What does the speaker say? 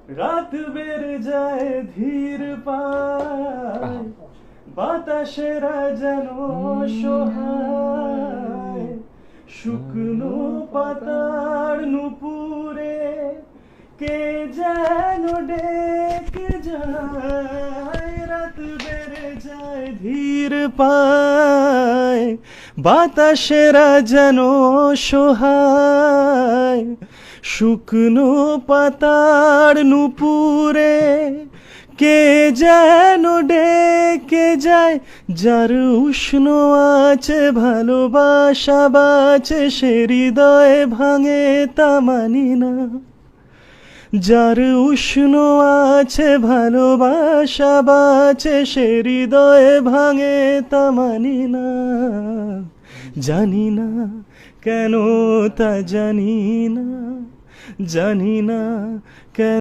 রাত বেড়ে যায় ধীর পায়, বাতাসেরা যেন সহায়, শুকনো পাতার নুপুরে কে যেন ডেকে যায়। রাত বেড়ে যায় ধীর পায়, বাতাসেরা যেন সহায়, শুকনো পাতার নুপুরে কে যেন ডেকে যায়। যার উষ্ণ আছে ভালোবাসা বাঁচে, সে হৃদয় ভাঙে তা মানি না। যার উষ্ণ আছে ভালোবাসা বাঁচে, সে হৃদয় ভাঙে তা মানি না। জানি না কেন তা জানি না, জানি না কেন।